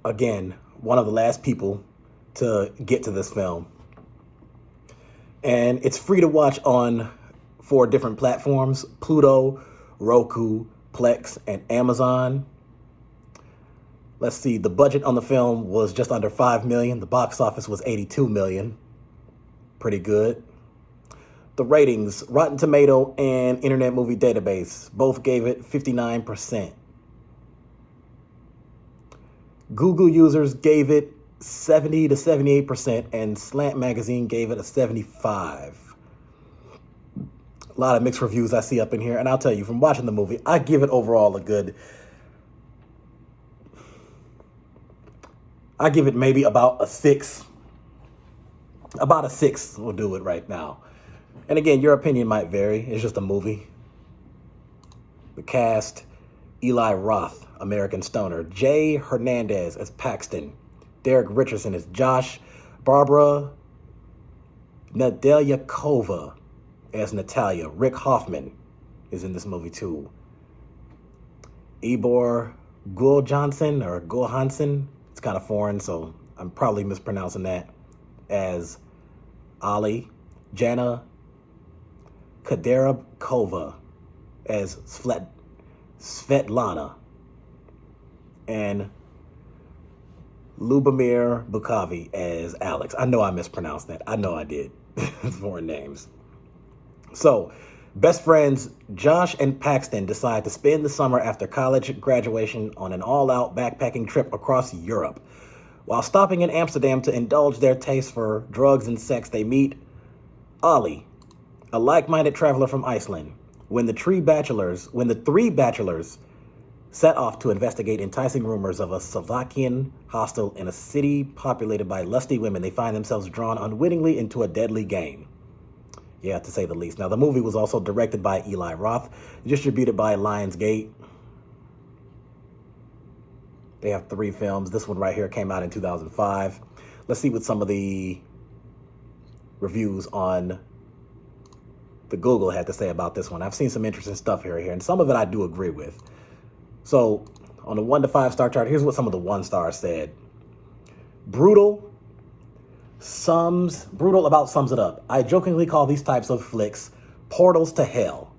Again, one of the last people to get to this film. And it's free to watch on 4 different platforms: Pluto, Roku, Plex, and Amazon. Let's see, the budget on the film was just under $5 million. The box office was $82 million. Pretty good. The ratings, Rotten Tomato and Internet Movie Database, both gave it 59%. Google users gave it 70 to 78%, and Slant Magazine gave it a 75. A lot of mixed reviews I see up in here, and I'll tell you, from watching the movie, I give it overall a good... I give it maybe about a 6. About a 6 will do it right now. And again, your opinion might vary. It's just a movie. The cast: Eli Roth, American Stoner; Jay Hernandez as Paxton; Derek Richardson as Josh; Barbara Nedelyakova as Natalia; Rick Hoffman is in this movie too. Ebor Guljohnson or Gulhansen, it's kind of foreign, so I'm probably mispronouncing that, as Ali; Jana Kaderabkova as Svetlana; and Lubomir Bukavi as Alex. I know I mispronounced that. I know I did. Foreign names. So, best friends Josh and Paxton decide to spend the summer after college graduation on an all-out backpacking trip across Europe. While stopping in Amsterdam to indulge their taste for drugs and sex, they meet Ali, a like-minded traveler from Iceland. When the three bachelors set off to investigate enticing rumors of a Slovakian hostel in a city populated by lusty women, they find themselves drawn unwittingly into a deadly game. Yeah, to say the least. Now, the movie was also directed by Eli Roth, distributed by Lionsgate. They have 3 films. This one right here came out in 2005. Let's see what some of the reviews on the Google had to say about this one. I've seen some interesting stuff here, and some of it I do agree with. So, on the 1 to 5 star chart, here's what some of the 1 stars said. Brutal about sums it up. I jokingly call these types of flicks portals to hell.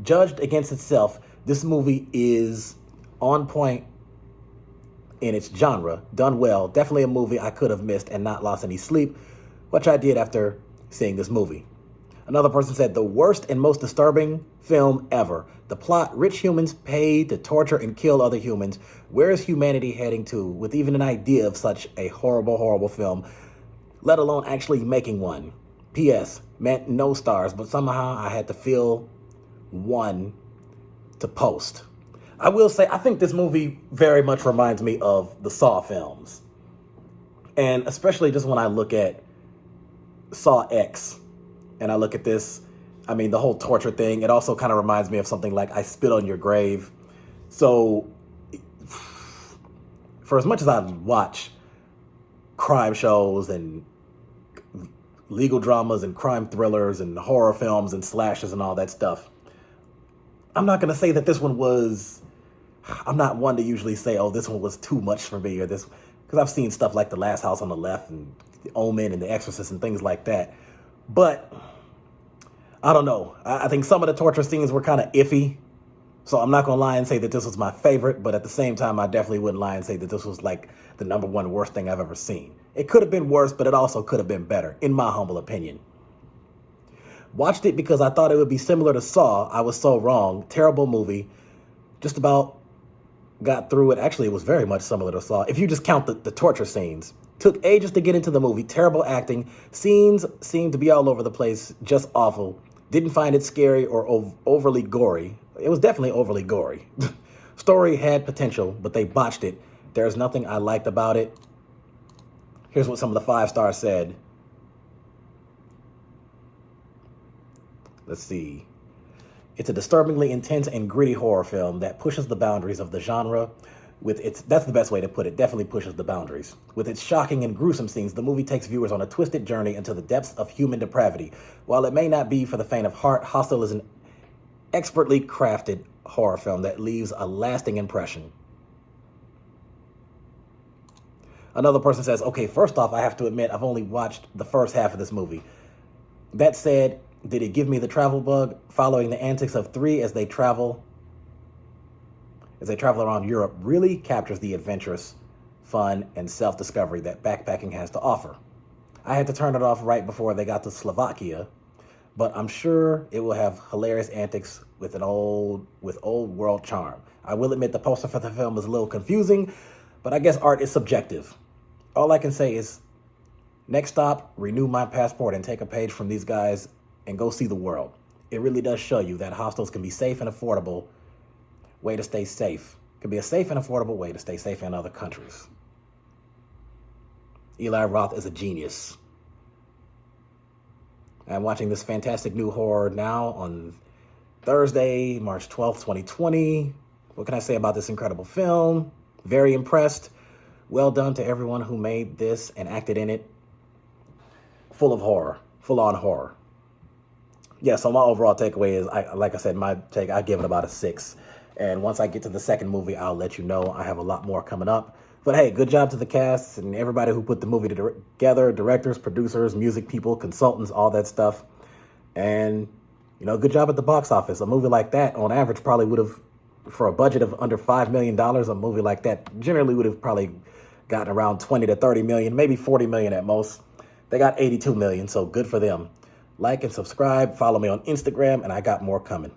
Judged against itself, this movie is on point in its genre, done well. Definitely a movie I could have missed and not lost any sleep, which I did after seeing this movie. Another person said, the worst and most disturbing film ever. The plot: rich humans paid to torture and kill other humans. Where is humanity heading to with even an idea of such a horrible, horrible film, let alone actually making one? P.S. Meant no stars, but somehow I had to feel one to post. I will say, I think this movie very much reminds me of the Saw films. And especially just when I look at Saw X, and I look at this, I mean, the whole torture thing, it also kind of reminds me of something like I Spit on Your Grave. So, for as much as I watch crime shows and legal dramas and crime thrillers and horror films and slashers and all that stuff, I'm not going to say that this one was... I'm not one to usually say, oh, this one was too much for me, or this... Because I've seen stuff like The Last House on the Left and The Omen and The Exorcist and things like that. But I don't know. I think some of the torture scenes were kind of iffy. So I'm not going to lie and say that this was my favorite. But at the same time, I definitely wouldn't lie and say that this was like the #1 worst thing I've ever seen. It could have been worse, but it also could have been better, in my humble opinion. Watched it because I thought it would be similar to Saw. I was so wrong. Terrible movie. Just about got through it. Actually, it was very much similar to Saw, if you just count the torture scenes. Took ages to get into the movie. Terrible acting. Scenes seemed to be all over the place. Just awful. Didn't find it scary or overly gory. It was definitely overly gory. Story had potential, but they botched it. There's nothing I liked about it. Here's what some of the 5 stars said. Let's see. It's a disturbingly intense and gritty horror film that pushes the boundaries of the genre. That's the best way to put it, definitely pushes the boundaries. With its shocking and gruesome scenes, the movie takes viewers on a twisted journey into the depths of human depravity. While it may not be for the faint of heart, Hostel is an expertly crafted horror film that leaves a lasting impression. Another person says, okay, first off, I have to admit, I've only watched the first half of this movie. That said, did it give me the travel bug? Following the antics of three as they travel around Europe really captures the adventurous fun and self-discovery that backpacking has to offer. I had to turn it off right before they got to Slovakia, but I'm sure it will have hilarious antics with old world charm. I will admit the poster for the film is a little confusing, but I guess art is subjective. All I can say is, next stop, renew my passport and take a page from these guys and go see the world. It really does show you that hostels can be safe and affordable way to stay safe. Can be a safe and affordable way to stay safe in other countries. Eli Roth is a genius. I'm watching this fantastic new horror now on Thursday, March 12th, 2020. What can I say about this incredible film? Very impressed. Well done to everyone who made this and acted in it. Full of horror, full on horror. Yeah, so my overall takeaway is, like I said, I give it about a 6. And once I get to the second movie, I'll let you know. I have a lot more coming up. But hey, good job to the cast and everybody who put the movie together, directors, producers, music people, consultants, all that stuff. And, good job at the box office. A movie like that, on average, probably would have, for a budget of under $5 million, a movie like that generally would have probably gotten around 20 to 30 million, maybe 40 million at most. They got 82 million, so good for them. Like and subscribe, follow me on Instagram, and I got more coming.